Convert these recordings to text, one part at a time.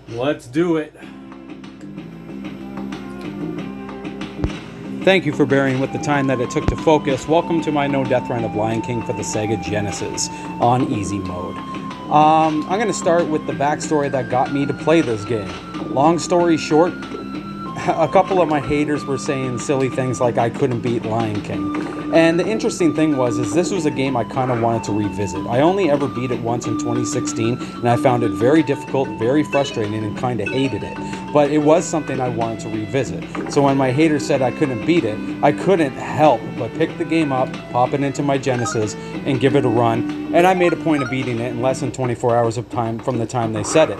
Let's do it. Thank you for bearing with the time that it took to focus. Welcome to my no death run of Lion King for the Sega Genesis on easy mode. I'm going to start with the backstory that got me to play this game. Long story short, a couple of my haters were saying silly things like I couldn't beat Lion King. And the interesting thing was this was a game I kind of wanted to revisit. I only ever beat it once in 2016, and I found it very difficult, very frustrating, and kind of hated it. But it was something I wanted to revisit. So when my haters said I couldn't beat it, I couldn't help but pick the game up, pop it into my Genesis, and give it a run. And I made a point of beating it in less than 24 hours of time from the time they said it.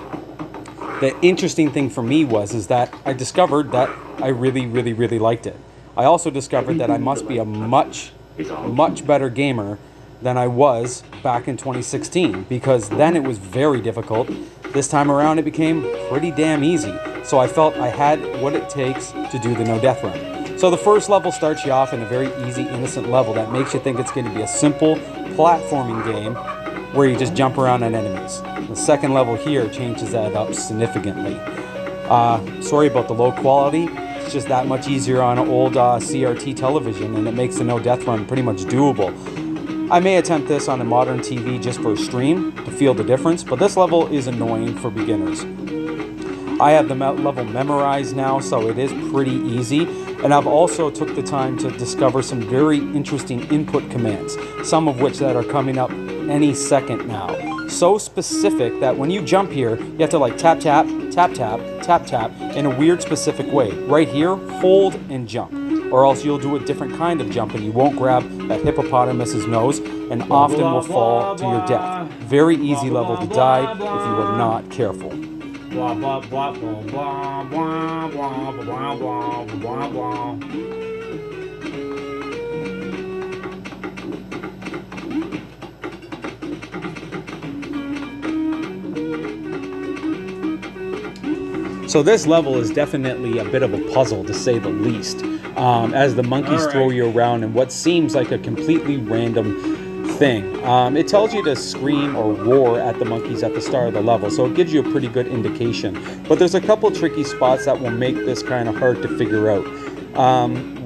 The interesting thing for me was that I discovered that I really, really, really liked it. I also discovered that I must be a much better gamer than I was back in 2016, because then it was very difficult. This time around it became pretty damn easy. So I felt I had what it takes to do the no death run. So the first level starts you off in a very easy, innocent level that makes you think it's going to be a simple platforming game where you just jump around on enemies. The second level here changes that up significantly. Sorry about the low quality. It's just that much easier on an old CRT television, and it makes the no death run pretty much doable. I may attempt this on a modern TV just for a stream to feel the difference, but this level is annoying for beginners. I have the level memorized now, so it is pretty easy, and I've also took the time to discover some very interesting input commands, some of which that are coming up any second now. So specific that when you jump here, you have to like tap, tap, tap, tap, tap, tap in a weird specific way. Right here, hold and jump. Or else you'll do a different kind of jump and you won't grab that hippopotamus's nose and often will fall to your death. Very easy level to die if you are not careful. Blah, blah, blah, blah, blah, blah, blah, blah, blah, blah, blah. So this level is definitely a bit of a puzzle, to say the least, as the monkeys throw you around in what seems like a completely random thing. It tells you to scream or roar at the monkeys at the start of the level, so it gives you a pretty good indication. But there's a couple tricky spots that will make this kind of hard to figure out.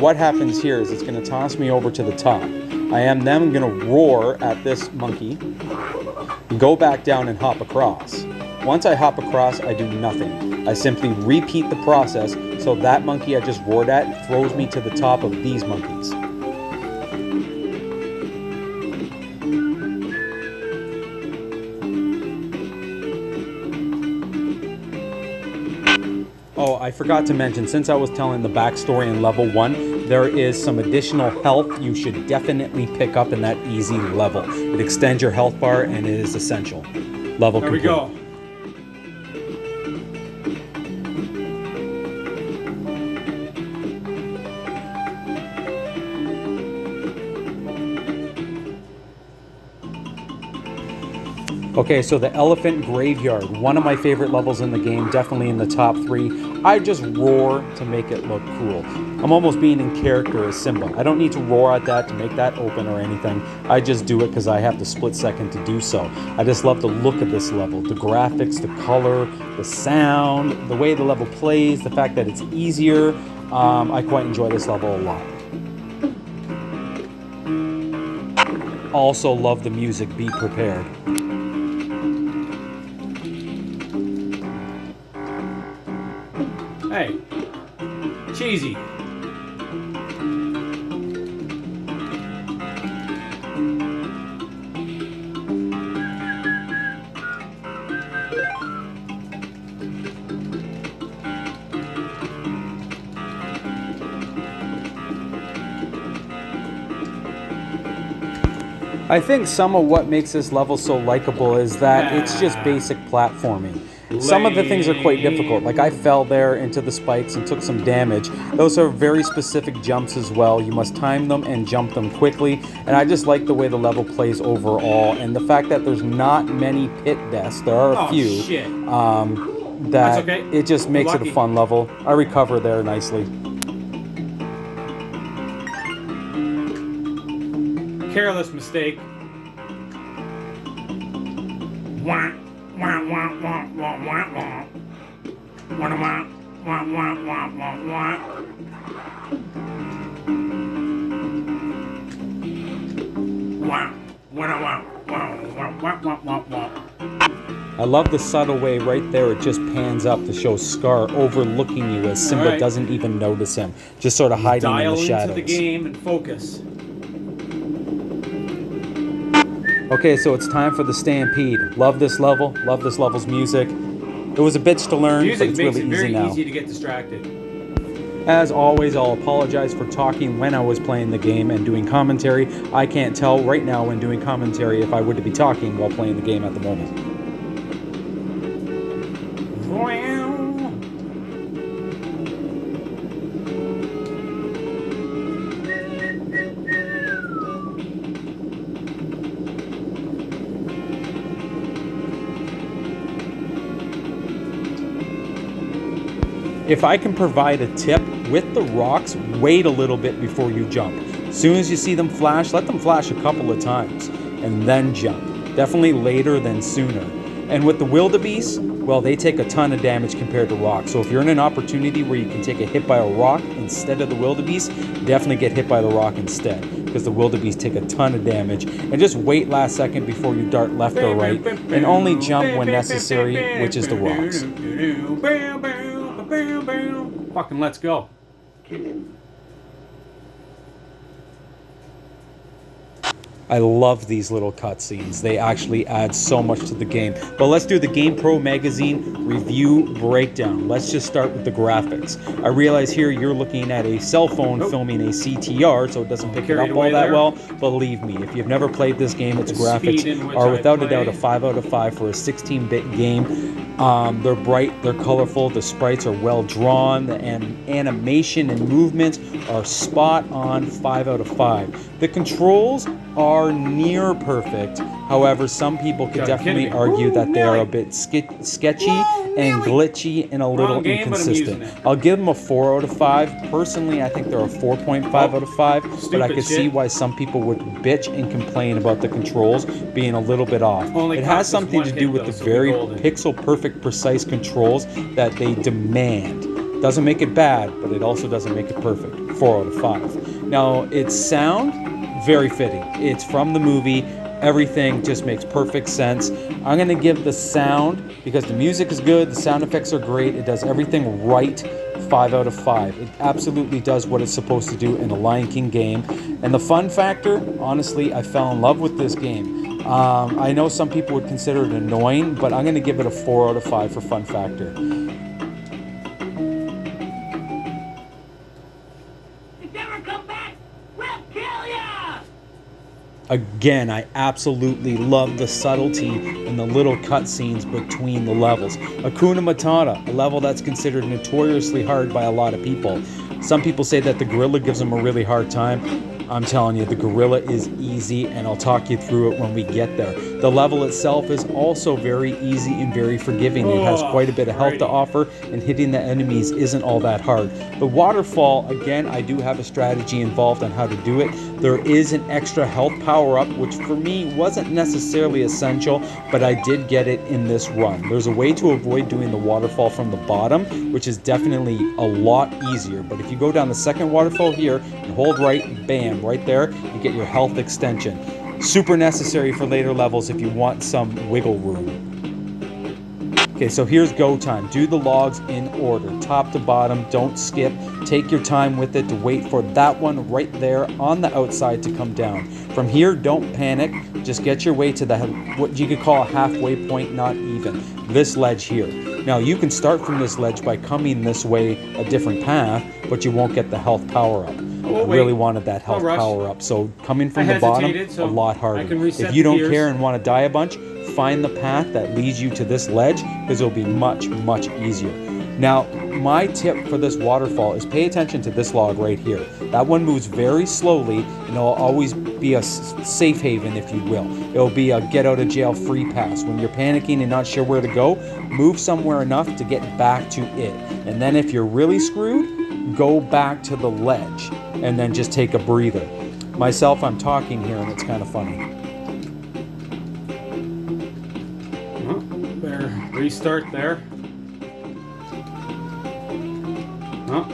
What happens here is it's going to toss me over to the top. I am then going to roar at this monkey, go back down and hop across. Once I hop across, I do nothing. I simply repeat the process, so that monkey I just roared at throws me to the top of these monkeys. Oh, I forgot to mention, since I was telling the backstory in level 1, there is some additional health you should definitely pick up in that easy level. It extends your health bar and it is essential. Level complete. There we go. Okay, so the Elephant Graveyard, one of my favorite levels in the game, definitely in the top 3. I just roar to make it look cool. I'm almost being in character as Simba. I don't need to roar at that to make that open or anything. I just do it because I have the split second to do so. I just love the look of this level, the graphics, the color, the sound, the way the level plays, the fact that it's easier. I quite enjoy this level a lot. Also love the music, be prepared. Hey, cheesy. I think some of what makes this level so likable is that it's just basic platforming. Some of the things are quite difficult, like I fell there into the spikes and took some damage. Those are very specific jumps as well. You must time them and jump them quickly, and I just like the way the level plays overall, and the fact that there's not many pit deaths. There are a few. Shit. That okay. it just makes it a fun level. I recover there nicely. Careless mistake. Wah, Wah, wah, wah, wah, wah, wah. Wah, wah, wah, wah, wah, wah, wah. Wah, wah, wah, wah, wah, wah, wah, wah, wah. I love the subtle way right there. It just pans up to show Scar overlooking you as Simba Alright. doesn't even notice him, just sort of hiding in the Dial shadows. into the game and focus. Okay, so it's time for the Stampede. Love this level. Love this level's music. It was a bitch to learn, but Music it's makes really it easy very now. easy to get distracted. As always, I'll apologize for talking when I was playing the game and doing commentary. I can't tell right now when doing commentary if I would be talking while playing the game at the moment. If I can provide a tip with the rocks, wait a little bit before you jump. As soon as you see them flash, let them flash a couple of times and then jump. Definitely later than sooner. And with the wildebeest, well, they take a ton of damage compared to rocks. So if you're in an opportunity where you can take a hit by a rock instead of the wildebeest, definitely get hit by the rock instead, because the wildebeest take a ton of damage. And just wait last second before you dart left or right, and only jump when necessary, which is the rocks. Fucking let's go. I love these little cutscenes. They actually add so much to the game. But let's do the Game Pro Magazine review breakdown. Let's just start with the graphics. I realize here you're looking at a cell phone filming a CTR, so it doesn't pick it up all that well. Believe me, if you've never played this game, its graphics are without a doubt a 5 out of 5 for a 16-bit game. They're bright, they're colorful, the sprites are well drawn, and animation and movements are spot on, 5 out of 5. The controls are near perfect. However, some people could definitely argue that they are a bit sketchy and glitchy and a little inconsistent. I'll give them a 4 out of 5. Personally, I think they're a 4.5 out of 5, but I could see why some people would bitch and complain about the controls being a little bit off. It has something to do with the very pixel-perfect, precise controls that they demand. Doesn't make it bad, but it also doesn't make it perfect. 4 out of 5. Now, its sound, very fitting. It's from the movie. Everything just makes perfect sense. I'm going to give the sound, because the music is good, the sound effects are great, it does everything right, 5 out of 5. It absolutely does what it's supposed to do in a Lion King game. And the fun factor, honestly, I fell in love with this game. I know some people would consider it annoying, but I'm going to give it a 4 out of 5 for fun factor. Again, I absolutely love the subtlety and the little cutscenes between the levels. Hakuna Matata, a level that's considered notoriously hard by a lot of people. Some people say that the gorilla gives them a really hard time. I'm telling you, the gorilla is easy, and I'll talk you through it when we get there. The level itself is also very easy and very forgiving. It has quite a bit of health to offer, and hitting the enemies isn't all that hard. The waterfall, again, I do have a strategy involved on how to do it. There is an extra health power-up, which for me wasn't necessarily essential, but I did get it in this run. There's a way to avoid doing the waterfall from the bottom, which is definitely a lot easier. But if you go down the second waterfall here and hold right, bam, right there, you get your health extension. Super necessary for later levels if you want some wiggle room. Okay, so here's go time. Do the logs in order, top to bottom. Don't skip. Take your time with it to wait for that one right there on the outside to come down. From here, don't panic. Just get your way to the what you could call a halfway point, not even. This ledge here. Now, you can start from this ledge by coming this way a different path, but you won't get the health power up. I really wanted that health power up. So coming from the bottom, a lot harder. If you don't care and want to die a bunch, find the path that leads you to this ledge, because it'll be much, much easier. Now, my tip for this waterfall is pay attention to this log right here. That one moves very slowly, and it'll always be a safe haven, if you will. It'll be a get out of jail free pass. When you're panicking and not sure where to go, move somewhere enough to get back to it. And then if you're really screwed, go back to the ledge, and then just take a breather. Myself, I'm talking here, and it's kind of funny. Restart there. Huh?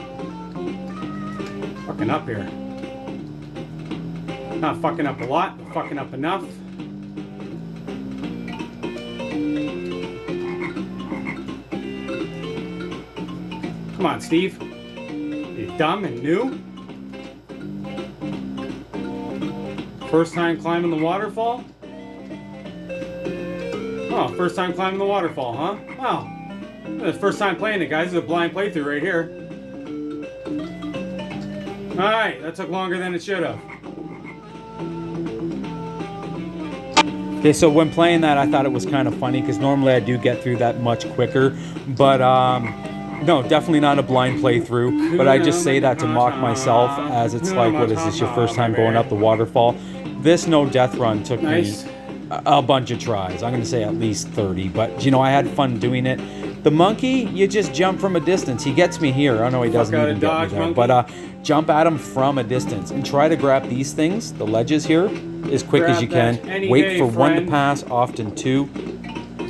Fucking up here. Not fucking up a lot, but fucking up enough. Come on, Steve. You dumb and new? First time climbing the waterfall? Oh, first time climbing the waterfall, huh? Wow. The first time playing it, guys. This is a blind playthrough right here. Alright, that took longer than it should have. Okay, so when playing that, I thought it was kind of funny because normally I do get through that much quicker. But, no, definitely not a blind playthrough. But I just say that to mock myself as it's like, what is this, your first time going up the waterfall? This no death run took me a bunch of tries. I'm going to say at least 30. But, you know, I had fun doing it. The monkey, you just jump from a distance. He gets me here. I know he doesn't even get me there. Monkey. But jump at him from a distance and try to grab these things, the ledges here, as quick as you can. Wait for one to pass, often two.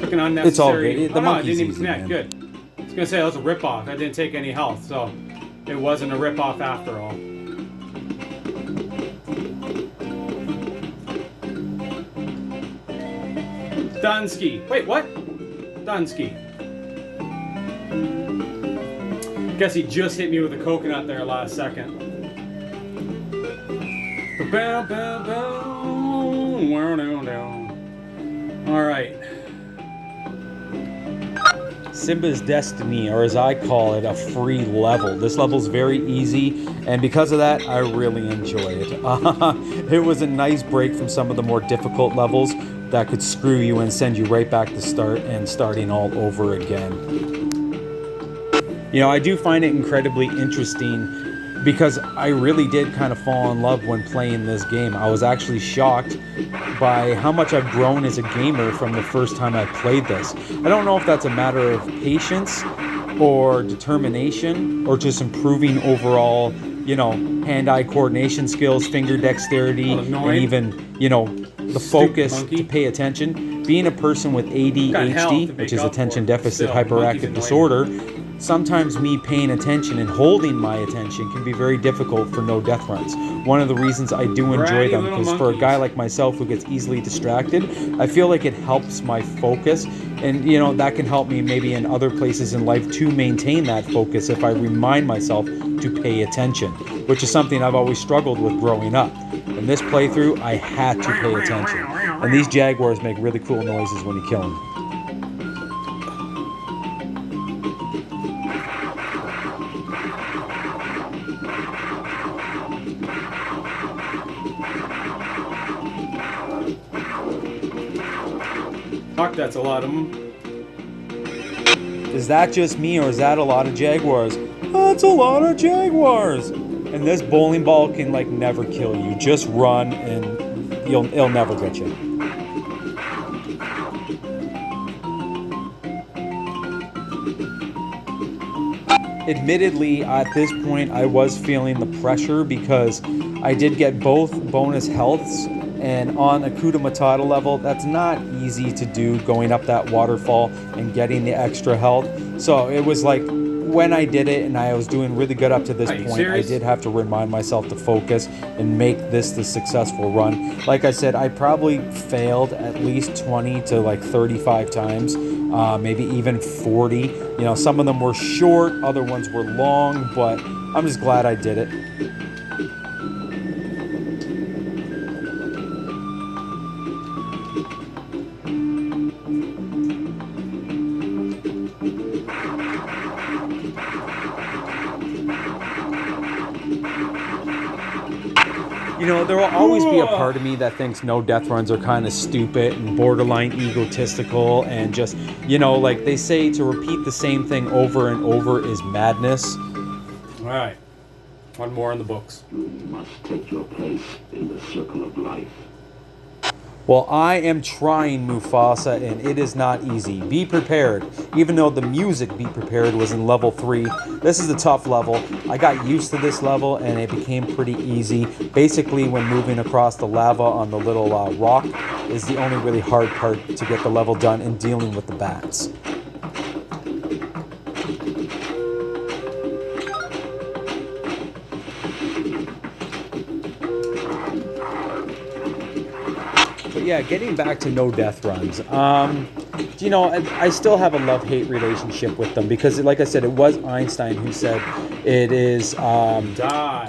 Took an unnecessary... It's all good. The monkey's didn't even easy, connect. man. Good. I was going to say, that was a rip-off. That didn't take any health, so it wasn't a rip-off after all. Dunsky. Wait, what? Dunsky. Guess he just hit me with a coconut there last second. Alright. Simba's Destiny, or as I call it, a free level. This level's very easy, and because of that, I really enjoy it. It was a nice break from some of the more difficult levels that could screw you and send you right back to start and starting all over again. You know, I do find it incredibly interesting because I really did kind of fall in love when playing this game. I was actually shocked by how much I've grown as a gamer from the first time I played this. I don't know if that's a matter of patience or determination or just improving overall, you know, hand-eye coordination skills, finger dexterity, and even, you know, the focus to pay attention. Being a person with ADHD, which is attention deficit hyperactive disorder, sometimes me paying attention and holding my attention can be very difficult for no death runs. One of the reasons I do enjoy them, because for a guy like myself who gets easily distracted, I feel like it helps my focus, and you know, that can help me maybe in other places in life to maintain that focus if I remind myself to pay attention, which is something I've always struggled with growing up. In this playthrough, I had to pay attention, and these jaguars make really cool noises when you kill them. Fuck, that's a lot of them. Is that just me, or is that a lot of jaguars? That's a lot of jaguars! And this bowling ball can like never kill you. Just run and it'll never get you. Admittedly, at this point, I was feeling the pressure because I did get both bonus healths, and on Hakuna Matata level, that's not easy to do, going up that waterfall and getting the extra health. So it was like, when I did it and I was doing really good up to this point, I did have to remind myself to focus and make this the successful run. Like I said, I probably failed at least 20 to like 35 times, maybe even 40. You know, some of them were short, other ones were long, but I'm just glad I did it. You know, there will always be a part of me that thinks no death runs are kind of stupid and borderline egotistical and just, you know, like they say, to repeat the same thing over and over is madness. All right. One more in the books. You must take your place in the circle of life. Well, I am trying, Mufasa, and it is not easy. Be prepared. Even though the music Be Prepared was in level 3, this is a tough level. I got used to this level, and it became pretty easy. Basically, when moving across the lava on the little rock is the only really hard part to get the level done and dealing with the bats. But yeah, getting back to no death runs. You know, I still have a love-hate relationship with them because, like I said, it was Einstein who said it is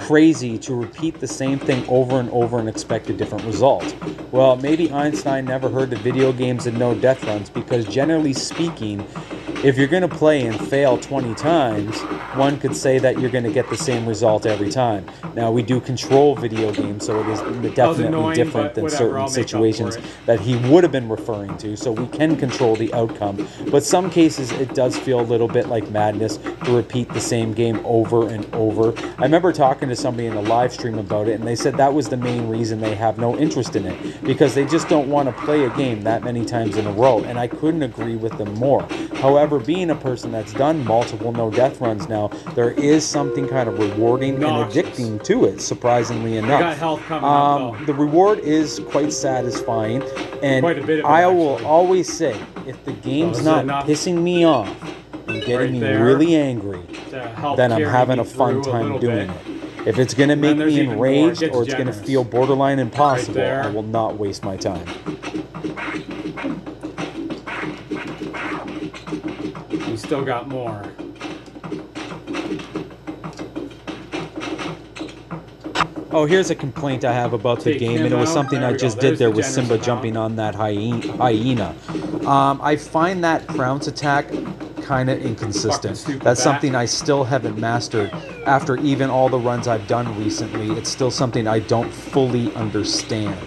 crazy to repeat the same thing over and over and expect a different result. Well, maybe Einstein never heard of video games and no death runs because, generally speaking, if you're going to play and fail 20 times, one could say that you're going to get the same result every time. Now, we do control video games, so it is definitely different than certain situations that he would have been referring to, so we can control the outcome. But some cases, it does feel a little bit like madness to repeat the same game over and over. I remember talking to somebody in a live stream about it, and they said that was the main reason they have no interest in it, because they just don't want to play a game that many times in a row, and I couldn't agree with them more. However, being a person that's done multiple no-death runs now, there is something kind of rewarding and addicting to it, surprisingly enough. Got health coming up, though. The reward is quite satisfying, and Quite a bit of it, I will actually. always say, if the game's not pissing me off and getting me really angry, then I'm having a fun time doing it. If it's going to make me enraged or it's going to feel borderline impossible, I will not waste my time. We still got more. Oh, here's a complaint I have about the game, and it was something I just did there with Simba jumping on that hyena. I find that Crown's attack kind of inconsistent. That's something I still haven't mastered. After even all the runs I've done recently, it's still something I don't fully understand.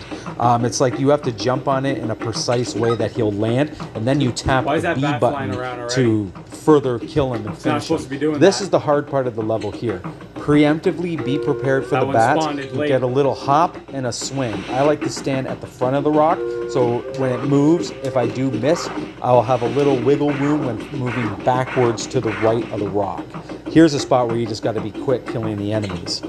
It's like you have to jump on it in a precise way that he'll land, and then you tap the B button to further kill him and finish him. This is the hard part of the level here. Preemptively be prepared for the bats. You get a little hop and a swing. I like to stand at the front of the rock, so when it moves, if I do miss, I'll have a little wiggle room when moving backwards to the right of the rock. Here's a spot where you just got to be quick killing the enemies.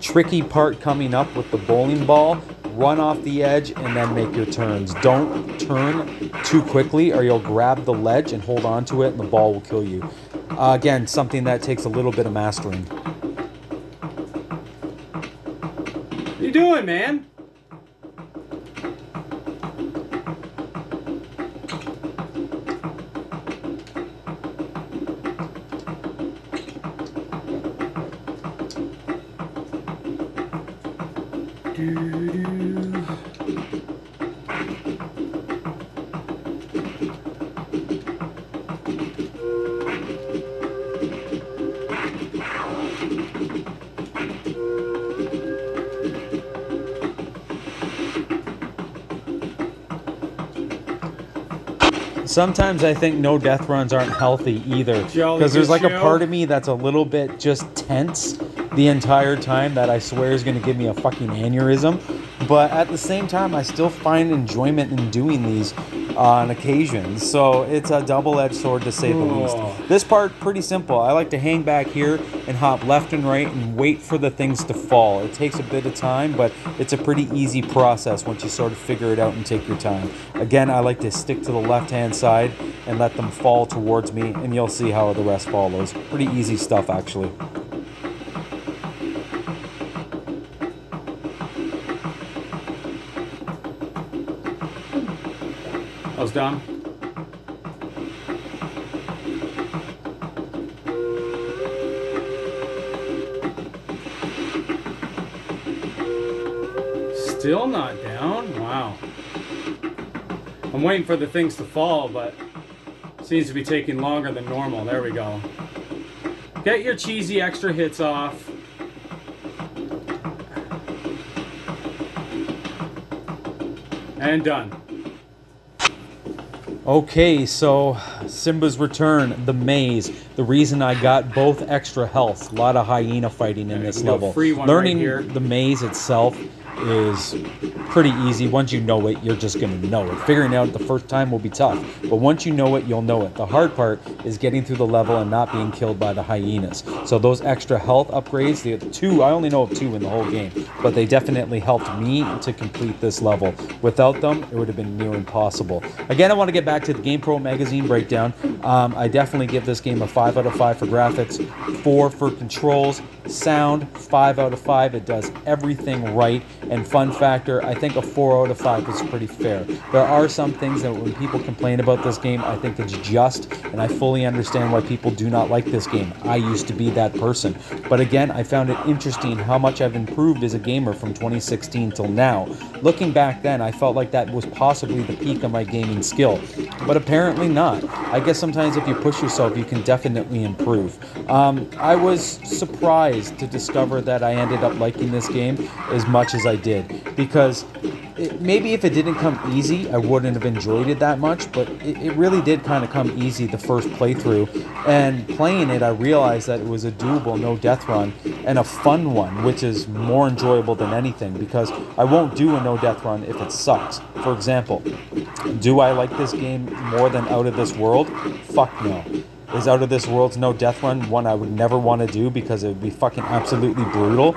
Tricky part coming up with the bowling ball. Run off the edge and then make your turns. Don't turn too quickly or you'll grab the ledge and hold on to it and the ball will kill you. Again, something that takes a little bit of mastering. What are you doing, man? Sometimes I think no death runs aren't healthy either, because there's like a part of me that's a little bit just tense the entire time that I swear is going to give me a fucking aneurysm. But at the same time, I still find enjoyment in doing these on occasions. So it's a double-edged sword to say the least. This part, pretty simple. I like to hang back here and hop left and right and wait for the things to fall. It takes a bit of time, but it's a pretty easy process once you sort of figure it out and take your time. Again, I like to stick to the left-hand side and let them fall towards me, and you'll see how the rest follows. Pretty easy stuff, actually. I was done. Still not down? Wow. I'm waiting for the things to fall, but it seems to be taking longer than normal. There we go. Get your cheesy extra hits off. And done. Okay, so Simba's return, the maze. The reason I got both extra health. A lot of hyena fighting in this level. Learning the maze itself is pretty easy. Once you know it, you're just going to know it. Figuring out the first time will be tough, but once you know it, you'll know it. The hard part is getting through the level and not being killed by the hyenas. So those extra health upgrades, the two, I only know of two in the whole game, but they definitely helped me to complete this level. Without them, it would have been near impossible. Again, I want to get back to the GamePro magazine breakdown. I definitely give this game a 5 out of 5 for graphics, 4 for controls, sound, 5 out of 5. It does everything right. And fun factor, I think a 4 out of 5 is pretty fair. There are some things that when people complain about this game, I think it's just, and I fully understand why people do not like this game. I used to be that person. But again, I found it interesting how much I've improved as a gamer from 2016 till now. Looking back then, I felt like that was possibly the peak of my gaming skill. But apparently not. I guess sometimes if you push yourself, you can definitely improve. I was surprised to discover that I ended up liking this game as much as I did, because maybe if it didn't come easy, I wouldn't have enjoyed it that much, but it really did kind of come easy the first playthrough. And playing it, I realized that it was a doable no-death run and a fun one, which is more enjoyable than anything, because I won't do a no-death run if it sucks. For example, do I like this game more than Out of This World? Fuck no. Is Out of This World's no-death run one I would never want to do because it would be fucking absolutely brutal?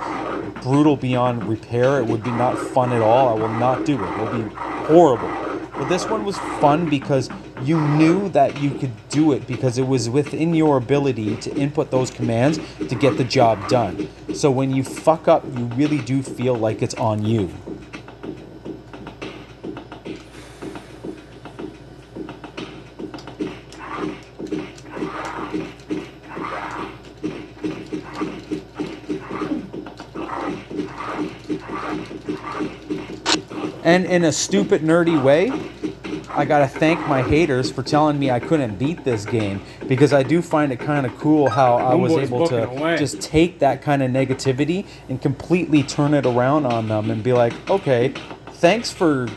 Brutal beyond repair. It would be not fun at all. I will not do it. It will be horrible. But this one was fun because you knew that you could do it because it was within your ability to input those commands to get the job done. So when you fuck up, you really do feel like it's on you. And in a stupid, nerdy way, I gotta thank my haters for telling me I couldn't beat this game, because I do find it kind of cool how I was able to just take that kind of negativity and completely turn it around on them and be like, okay, thanks for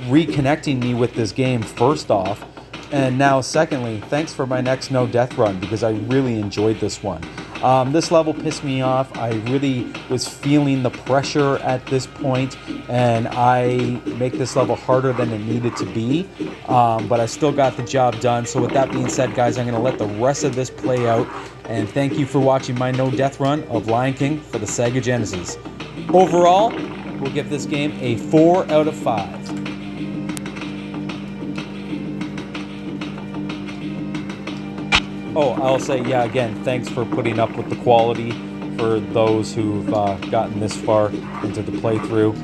reconnecting me with this game first off, and now secondly, thanks for my next no-death run, because I really enjoyed this one. This level pissed me off. I really was feeling the pressure at this point, and I make this level harder than it needed to be, but I still got the job done. So with that being said, guys, I'm going to let the rest of this play out, and thank you for watching my no-death run of Lion King for the Sega Genesis. Overall, we'll give this game a 4 out of 5. Oh, I'll say, yeah, again, thanks for putting up with the quality for those who've gotten this far into the playthrough.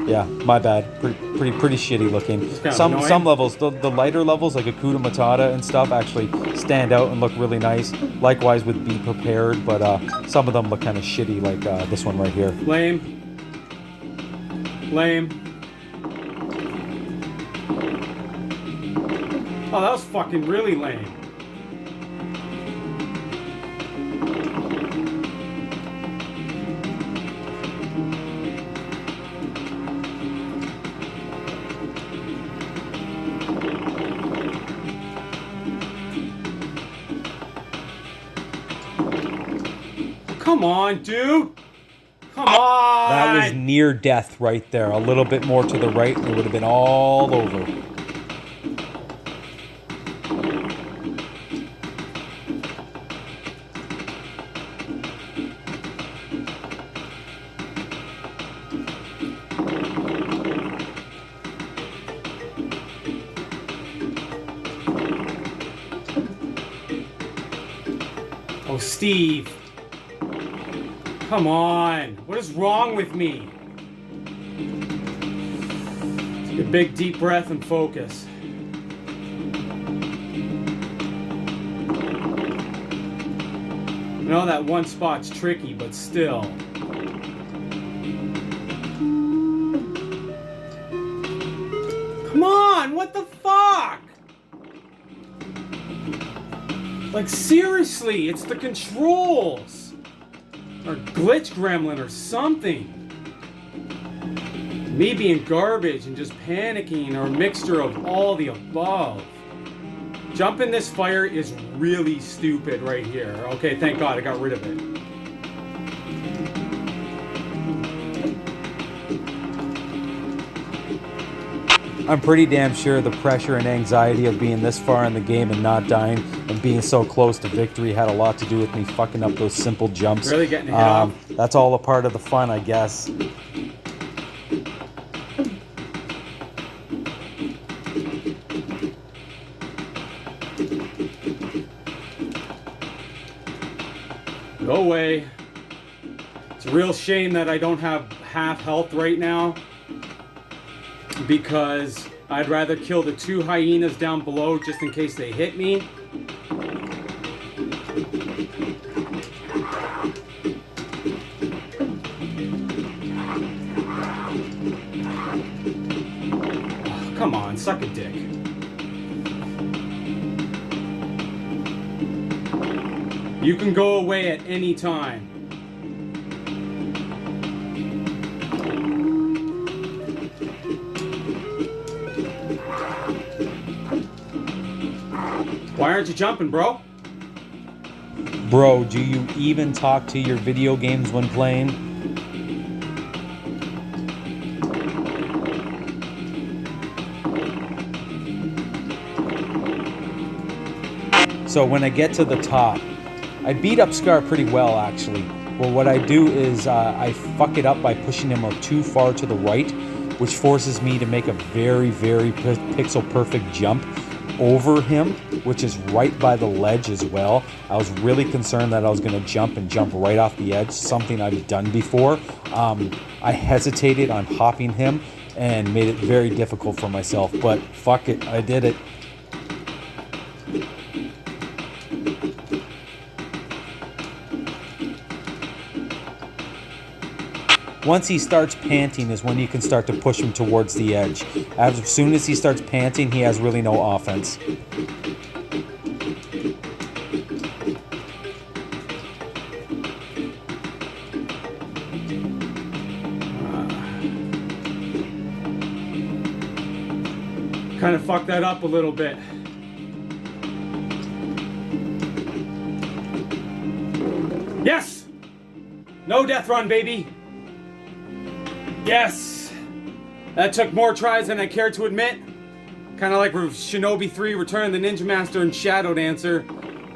Yeah, my bad. Pretty shitty looking. Some levels, the lighter levels like Hakuna Matata and stuff, actually stand out and look really nice. Likewise with Be Prepared, but some of them look kind of shitty, like this one right here. Lame. Oh, that was fucking really lame. Come on, dude! Come on! That was near death right there. A little bit more to the right and it would have been all over. Oh, Steve. Come on. What is wrong with me? Take a big deep breath and focus. I know that one spot's tricky, but still. Come on, what the fuck? Like, seriously, it's the controls. Or glitch gremlin or something. Me being garbage and just panicking, or a mixture of all the above. Jump in this fire is really stupid right here. Okay, thank God I got rid of it. I'm pretty damn sure the pressure and anxiety of being this far in the game and not dying and being so close to victory had a lot to do with me fucking up those simple jumps. Really getting hit off? That's all a part of the fun, I guess. Go away. It's a real shame that I don't have half health right now, because I'd rather kill the 2 hyenas down below just in case they hit me. Oh, come on, suck a dick. You can go away at any time. Why aren't you jumping, bro? Bro, do you even talk to your video games when playing? So when I get to the top, I beat up Scar pretty well, actually. Well, what I do is I fuck it up by pushing him up too far to the right, which forces me to make a very, very pixel perfect jump over him, which is right by the ledge as well. I was really concerned that I was going to jump right off the edge, something I've done before. I hesitated on hopping him and made it very difficult for myself, but fuck it, I did it. Once he starts panting is when you can start to push him towards the edge. As soon as he starts panting, he has really no offense. Kind of fucked that up a little bit. Yes! No death run, baby! Yes! That took more tries than I care to admit. Kind of like Shinobi 3, Return of the Ninja Master, and Shadow Dancer.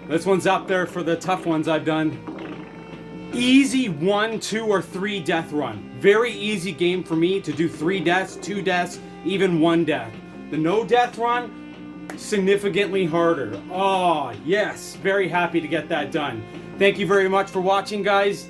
This one's up there for the tough ones I've done. Easy 1, 2, or 3 death run. Very easy game for me to do 3 deaths, 2 deaths, even 1 death. The no death run, significantly harder. Oh, yes. Very happy to get that done. Thank you very much for watching, guys.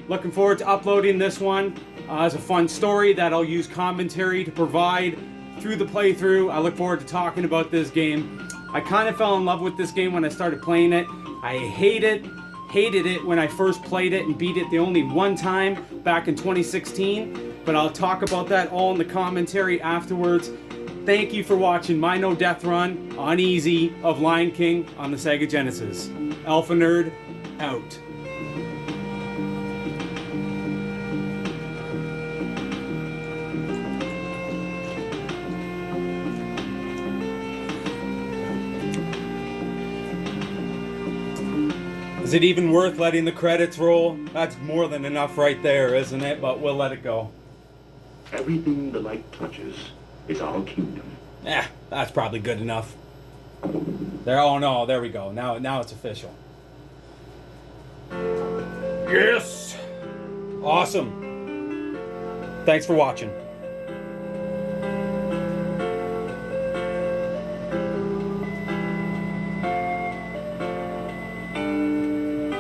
Looking forward to uploading this one. It's a fun story that I'll use commentary to provide through the playthrough. I look forward to talking about this game. I kind of fell in love with this game when I started playing it. I hated it when I first played it and beat it the only one time back in 2016. But I'll talk about that all in the commentary afterwards. Thank you for watching my No Death Run on Easy of Lion King on the Sega Genesis. Alpha Nerd, out. Is it even worth letting the credits roll? That's more than enough right there, isn't it? But we'll let it go. Everything the light touches is our kingdom. That's probably good enough. There, oh no, there we go. Now it's official. Yes! Awesome. Thanks for watching.